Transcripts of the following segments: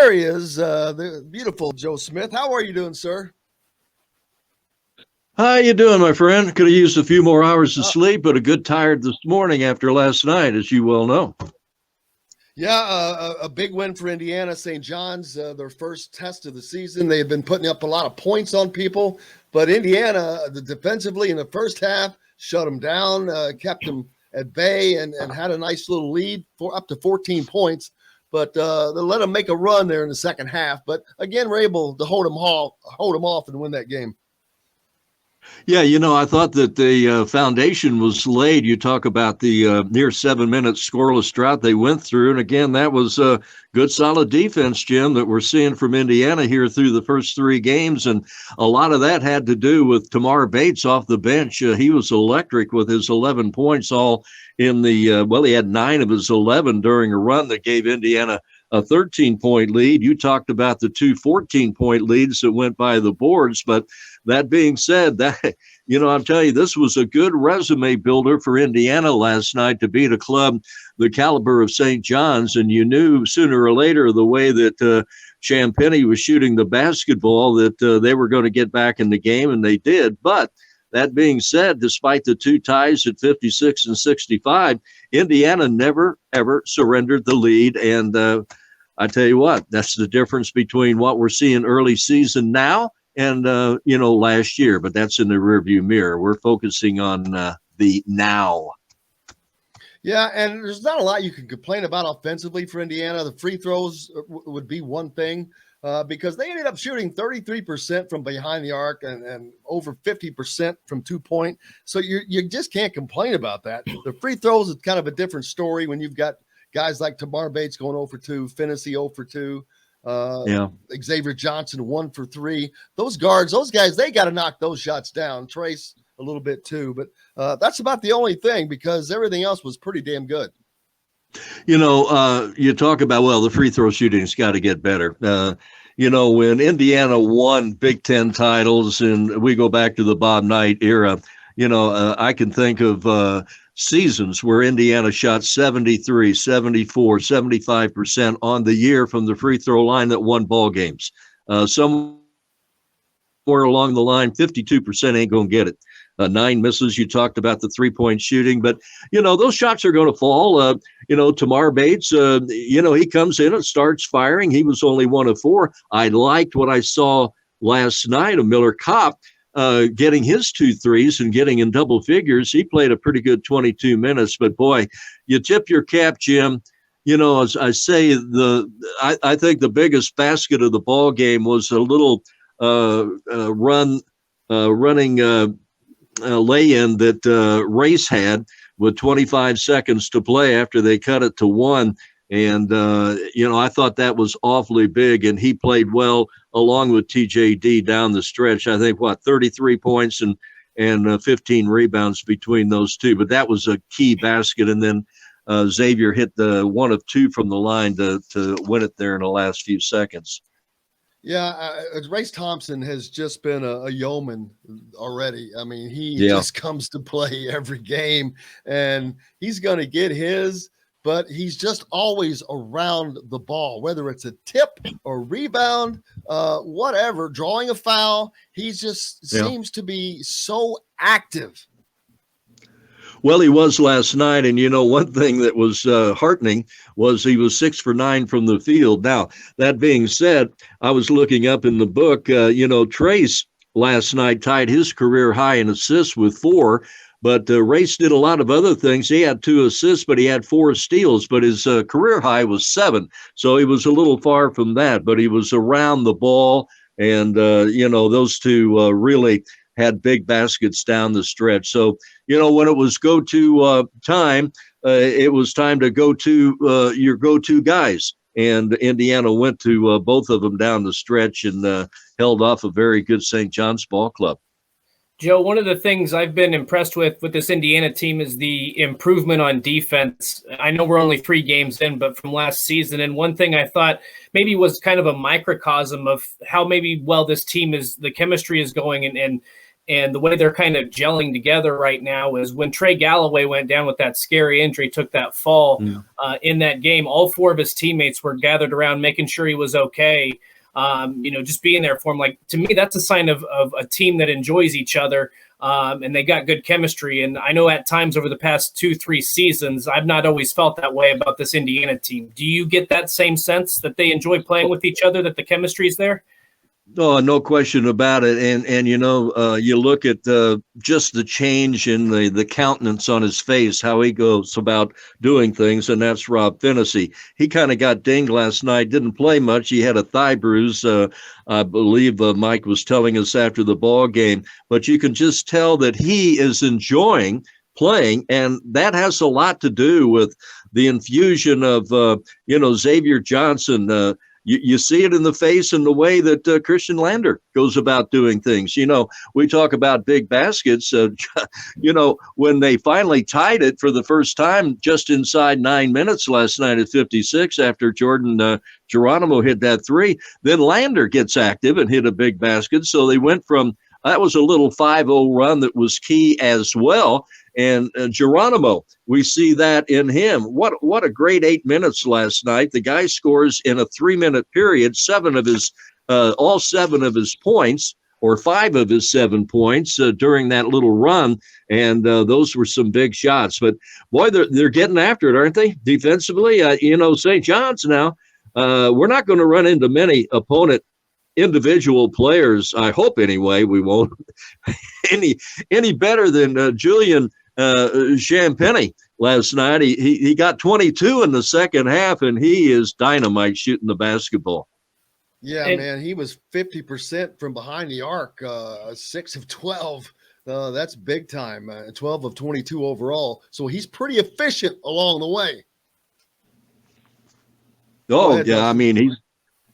there he is, the beautiful Joe Smith. How are you doing, sir? How you doing, my friend? Could have used a few more hours of sleep, but a good tired this morning after last night, as you well know. Yeah, a big win for Indiana. St. John's, their first test of the season. They have been putting up a lot of points on people, but Indiana, defensively in the first half, shut them down, kept them at bay, and had a nice little lead for up to 14 points. But they let them make a run there in the second half. But again, we're able to hold them off, and win that game. Yeah, I thought that the foundation was laid. You talk about the near 7 minute scoreless drought they went through. And again, that was a good, solid defense, Jim, that we're seeing from Indiana here through the first three games. And a lot of that had to do with Tamar Bates off the bench. He was electric with his 11 points all in the, he had 9 of his 11 during a run that gave Indiana a 13-point lead. You talked about the two 14-point leads that went by the boards, but that being said, I'll tell you, this was a good resume builder for Indiana last night to beat a club the caliber of St. John's, and you knew sooner or later the way that Champagny was shooting the basketball that they were going to get back in the game, and they did. But that being said, despite the two ties at 56 and 65, Indiana never, ever surrendered the lead, and I tell you what, that's the difference between what we're seeing early season now and, last year. But that's in the rearview mirror. We're focusing on the now. Yeah, and there's not a lot you can complain about offensively for Indiana. The free throws would be one thing because they ended up shooting 33% from behind the arc and over 50% from 2-point. So you just can't complain about that. The free throws is kind of a different story when you've got guys like Tamar Bates going 0 for 2, Finney 0 for 2, Xavier Johnson 1 for 3. Those guys, they got to knock those shots down. Trace a little bit too, but that's about the only thing because everything else was pretty damn good. You talk about, the free throw shooting's got to get better. When Indiana won Big Ten titles, and we go back to the Bob Knight era, I can think of seasons where Indiana shot 73, 74, 75% on the year from the free throw line that won ball games. Somewhere along the line, 52% ain't going to get it. 9 misses. You talked about the 3-point shooting, but those shots are going to fall. Tamar Bates, he comes in and starts firing. He was only 1 of 4. I liked what I saw last night of Miller Kopp getting his 2 threes and getting in double figures. He played a pretty good 22 minutes, but boy, you tip your cap, Jim. As I say, I think the biggest basket of the ball game was a little running lay-in that Race had with 25 seconds to play after they cut it to 1. And, I thought that was awfully big, and he played well along with TJD down the stretch. I think, 33 points and 15 rebounds between those two. But that was a key basket. And then Xavier hit the 1 of 2 from the line to win it there in the last few seconds. Yeah, Race Thompson has just been a yeoman already. I mean, he just comes to play every game, and he's going to get his, but he's just always around the ball, whether it's a tip or rebound, whatever, drawing a foul. He just seems to be so active. Well, he was last night, and one thing that was heartening was he was 6 for 9 from the field. Now, that being said, I was looking up in the book, Trace last night tied his career high in assists with 4, but Race did a lot of other things. He had 2 assists, but he had 4 steals, but his career high was 7, so he was a little far from that, but he was around the ball, and, those two really had big baskets down the stretch. So, when it was go-to time, it was time to go to your go-to guys. And Indiana went to both of them down the stretch and held off a very good St. John's ball club. Joe, one of the things I've been impressed with this Indiana team is the improvement on defense. I know we're only 3 games in, but from last season. And one thing I thought maybe was kind of a microcosm of how maybe well this team is, the chemistry is going and And the way they're kind of gelling together right now is when Trey Galloway went down with that scary injury, took that fall in that game, all four of his teammates were gathered around making sure he was okay. Just being there for him. Like, to me, that's a sign of a team that enjoys each other, and they got good chemistry. And I know at times over the past 2-3 seasons, I've not always felt that way about this Indiana team. Do you get that same sense that they enjoy playing with each other, that the chemistry is there? Oh, no question about it. And you look at just the change in the countenance on his face, how he goes about doing things, and that's Rob Finney. He kind of got dinged last night, didn't play much. He had a thigh bruise, I believe Mike was telling us after the ball game. But you can just tell that he is enjoying playing, and that has a lot to do with the infusion of, Xavier Johnson. You see it in the face and the way that Christian Lander goes about doing things. We talk about big baskets. When they finally tied it for the first time just inside 9 minutes last night at 56 after Jordan Geronimo hit that three, then Lander gets active and hit a big basket. So they went from that was a little 5-0 run that was key as well. And Geronimo, we see that in him. What a great 8 minutes last night. The guy scores in a 3-minute period, all seven of his points, or 5 of his 7 points during that little run. And those were some big shots. But boy, they're getting after it, aren't they? Defensively, St. John's now, we're not going to run into many opponent individual players. I hope anyway, we won't any better than Julian Champagny last night. He got 22 in the second half, and he is dynamite shooting the basketball. Yeah, man, he was 50% from behind the arc, 6 of 12. That's big time. 12 of 22 overall. So he's pretty efficient along the way. Oh, yeah. I mean,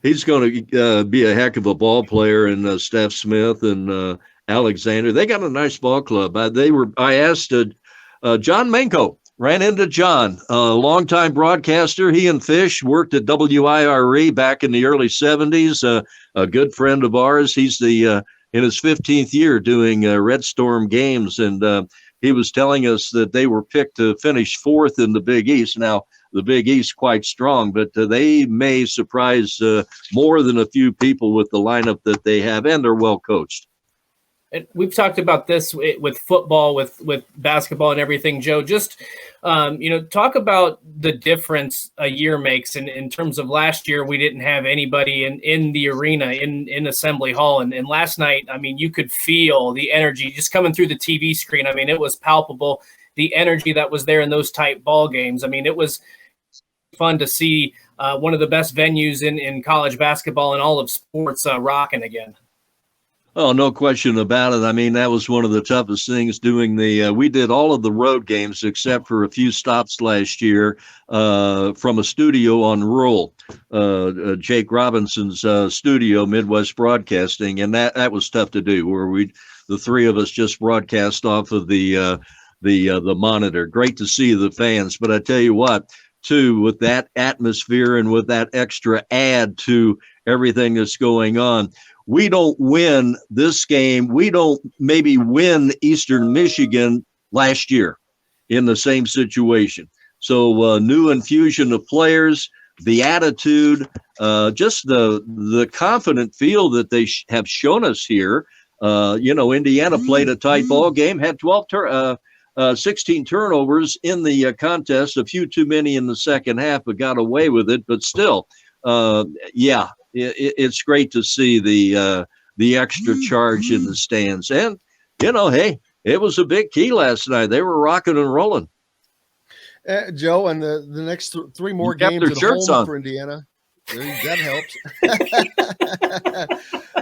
he's going to be a heck of a ball player, and Steph Smith and Alexander. They got a nice ball club. I asked John Manko, ran into John, a longtime broadcaster. He and Fish worked at WIRE back in the early 70s. A good friend of ours. He's in his 15th year doing Red Storm games, and he was telling us that they were picked to finish 4th in the Big East. Now, the Big East quite strong, but they may surprise more than a few people with the lineup that they have, and they're well coached. And we've talked about this with football, with basketball and everything, Joe. Just, talk about the difference a year makes in terms of last year. We didn't have anybody in the arena, in Assembly Hall. And last night, I mean, you could feel the energy just coming through the TV screen. I mean, it was palpable, the energy that was there in those tight ball games. I mean, it was fun to see one of the best venues in college basketball and all of sports rocking again. Oh, no question about it. I mean, that was one of the toughest things doing we did all of the road games except for a few stops last year from a studio on Rural, Jake Robinson's studio, Midwest Broadcasting. And that was tough to do, where the three of us just broadcast off of the monitor. Great to see the fans. But I tell you what, too, with that atmosphere and with that extra add to everything that's going on, we don't win this game. We don't maybe win Eastern Michigan last year in the same situation. So new infusion of players, the attitude, just the confident feel that they have shown us here. Indiana played a tight ball game, had 16 turnovers in the contest, a few too many in the second half, but got away with it. But still, it's great to see the extra charge in the stands. And, hey, it was a big key last night. They were rocking and rolling. Joe, and the next 3 more games at home for Indiana. That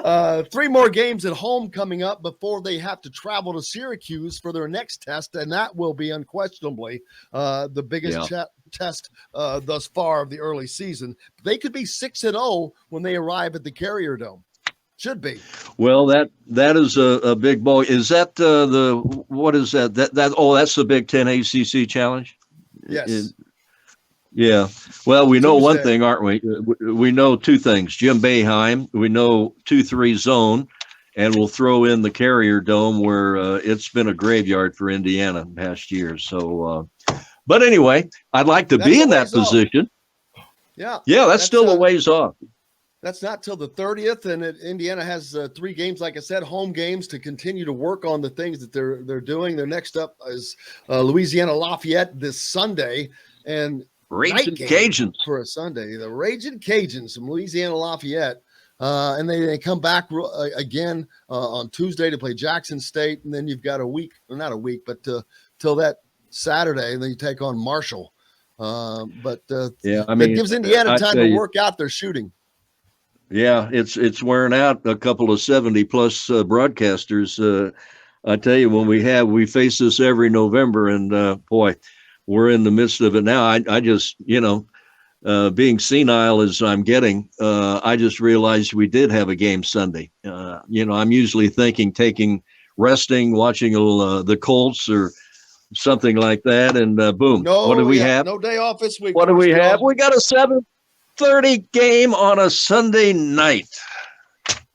helps. 3 more games at home coming up before they have to travel to Syracuse for their next test, and that will be unquestionably the biggest test thus far of the early season. They could be 6-0 when they arrive at the Carrier Dome. Should be. Well, that is a big ball. Is that what is that? That's the Big Ten ACC Challenge? Yes. Yeah. Well, we know one thing, aren't we? We know 2 things. Jim Boeheim, we know 2-3 zone, and we'll throw in the Carrier Dome, where it's been a graveyard for Indiana in past years. So, but anyway, I'd like to be in that position. Yeah. Yeah, that's still a ways off. That's not till the 30th, and Indiana has 3 games, like I said, home games to continue to work on the things that they're doing. Their next up is Louisiana Lafayette this Sunday, and Raging Cajuns for a Sunday. The Raging Cajuns from Louisiana Lafayette, and they come back again on Tuesday to play Jackson State, and then you've got a week, or not a week, but till that Saturday, and then you take on Marshall. Yeah, I mean, it gives Indiana time to work out their shooting. Yeah, it's wearing out a couple of 70-plus broadcasters. I tell you, when we face this every November, and boy, we're in the midst of it now. I just, being senile as I'm getting, I just realized we did have a game Sunday. I'm usually thinking, resting, watching the Colts or something like that, and boom. What do we have? No day off this week. What do we have? We got a 7:30 game on a Sunday night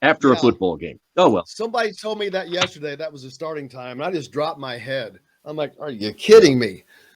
after a football game. Oh, well. Somebody told me that yesterday. That was the starting time. And I just dropped my head. I'm like, are you kidding me?